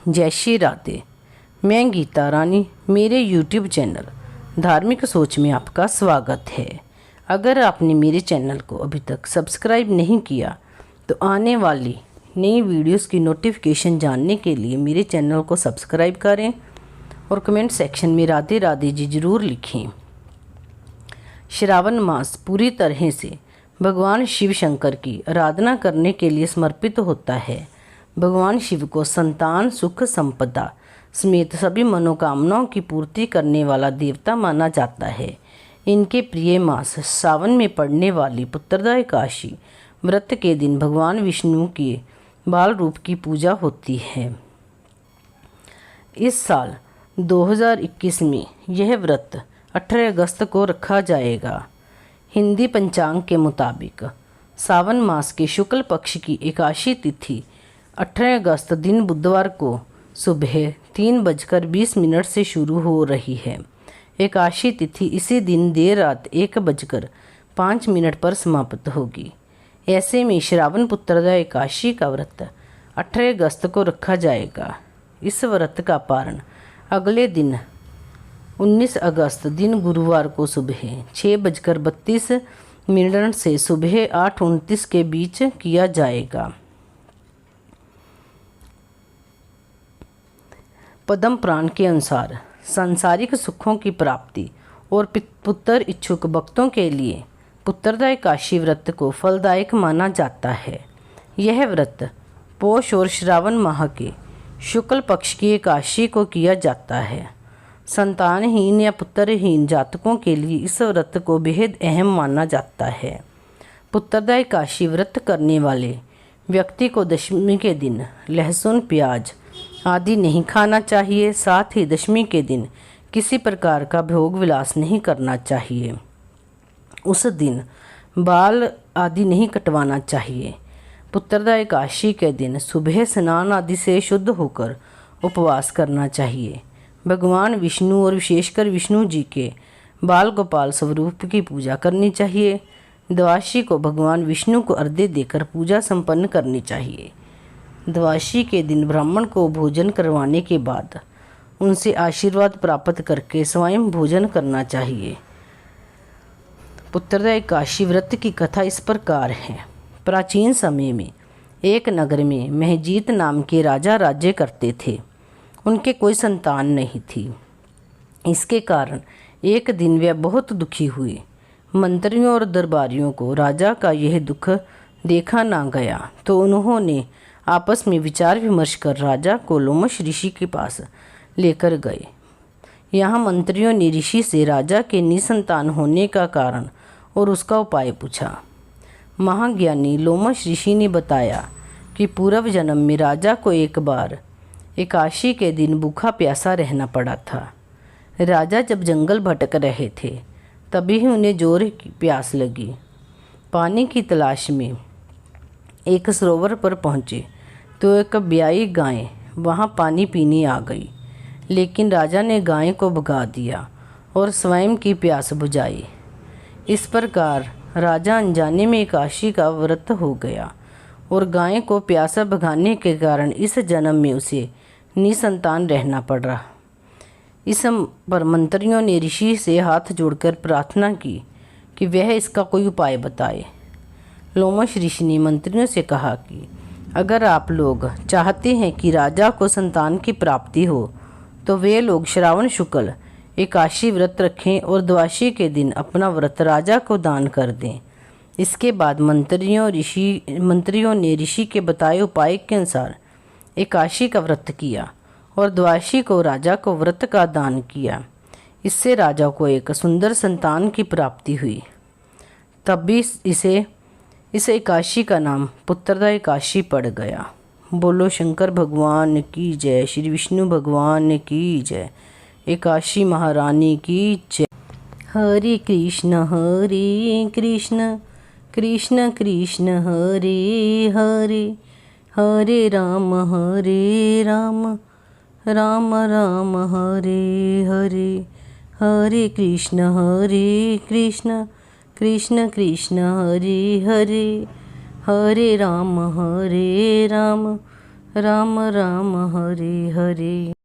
जय श्री राधे। मैं गीता रानी, मेरे YouTube चैनल धार्मिक सोच में आपका स्वागत है। अगर आपने मेरे चैनल को अभी तक सब्सक्राइब नहीं किया तो आने वाली नई वीडियोस की नोटिफिकेशन जानने के लिए मेरे चैनल को सब्सक्राइब करें और कमेंट सेक्शन में राधे राधे जी ज़रूर लिखें। श्रावण मास पूरी तरह से भगवान शिव शंकर की आराधना करने के लिए समर्पित होता है। भगवान शिव को संतान, सुख, संपदा समेत सभी मनोकामनाओं की पूर्ति करने वाला देवता माना जाता है। इनके प्रिय मास सावन में पड़ने वाली पुत्रदा एकादशी व्रत के दिन भगवान विष्णु के बाल रूप की पूजा होती है। इस साल 2021 में यह व्रत 18 अगस्त को रखा जाएगा। हिंदी पंचांग के मुताबिक सावन मास के शुक्ल पक्ष की एकादशी तिथि 18 अगस्त दिन बुधवार को सुबह 3:20 से शुरू हो रही है। एकादशी तिथि इसी दिन देर रात 1:05 पर समाप्त होगी। ऐसे में श्रावण पुत्रदा एकादशी का व्रत 18 अगस्त को रखा जाएगा। इस व्रत का पारण अगले दिन 19 अगस्त दिन गुरुवार को सुबह 6:32 से सुबह 8:29 के बीच किया जाएगा। पद्म पुराण के अनुसार सांसारिक सुखों की प्राप्ति और पुत्र इच्छुक भक्तों के लिए पुत्रदा एकादशी व्रत को फलदायक माना जाता है। यह व्रत पौष और श्रावण माह के शुक्ल पक्ष की एकादशी को किया जाता है। संतानहीन या पुत्रहीन जातकों के लिए इस व्रत को बेहद अहम माना जाता है। पुत्रदा एकादशी व्रत करने वाले व्यक्ति को दशमी के दिन लहसुन, प्याज आदि नहीं खाना चाहिए। साथ ही दशमी के दिन किसी प्रकार का भोग विलास नहीं करना चाहिए। उस दिन बाल आदि नहीं कटवाना चाहिए। पुत्रदा एकादशी के दिन सुबह स्नान आदि से शुद्ध होकर उपवास करना चाहिए। भगवान विष्णु और विशेषकर विष्णु जी के बाल गोपाल स्वरूप की पूजा करनी चाहिए। द्वादशी को भगवान विष्णु को अर्घ्य देकर पूजा संपन्न करनी चाहिए। द्वादशी के दिन ब्राह्मण को भोजन करवाने के बाद उनसे आशीर्वाद प्राप्त करके स्वयं भोजन करना चाहिए। पुत्रदा एकादशी व्रत की कथा इस प्रकार है। प्राचीन समय में एक नगर में महजीत नाम के राजा राज्य करते थे। उनके कोई संतान नहीं थी। इसके कारण एक दिन वे बहुत दुखी हुए। मंत्रियों और दरबारियों को राजा का यह दुख देखा ना गया तो उन्होंने आपस में विचार विमर्श कर राजा को लोमश ऋषि के पास लेकर गए। यहाँ मंत्रियों ने ऋषि से राजा के निसंतान होने का कारण और उसका उपाय पूछा। महाज्ञानी लोमश ऋषि ने बताया कि पूर्व जन्म में राजा को एक बार एकादशी के दिन भूखा प्यासा रहना पड़ा था। राजा जब जंगल भटक रहे थे तभी ही उन्हें जोर की प्यास लगी। पानी की तलाश में एक सरोवर पर पहुँचे तो एक ब्याई गाय वहाँ पानी पीने आ गई, लेकिन राजा ने गाय को भगा दिया और स्वयं की प्यास बुझाई। इस प्रकार राजा अनजाने में एकादशी का व्रत हो गया और गाय को प्यासा भगाने के कारण इस जन्म में उसे निसंतान रहना पड़ रहा। इस पर मंत्रियों ने ऋषि से हाथ जोड़कर प्रार्थना की कि वह इसका कोई उपाय बताए। लोमश ऋषि ने मंत्रियों से कहा कि अगर आप लोग चाहते हैं कि राजा को संतान की प्राप्ति हो तो वे लोग श्रावण शुक्ल एकादशी व्रत रखें और द्वादशी के दिन अपना व्रत राजा को दान कर दें। इसके बाद मंत्रियों ने ऋषि के बताए उपाय के अनुसार एकादशी का व्रत किया और द्वादशी को राजा को व्रत का दान किया। इससे राजा को एक सुंदर संतान की प्राप्ति हुई। तभी इस एकादशी का नाम पुत्रदा एकादशी पड़ गया। बोलो शंकर भगवान की जय, श्री विष्णु भगवान की जय, एकादशी महारानी की जय। हरे कृष्ण कृष्ण कृष्ण हरे हरे, हरे राम राम राम हरे हरे, हरे कृष्ण कृष्ण कृष्ण हरे हरे, हरे राम राम राम हरे हरे।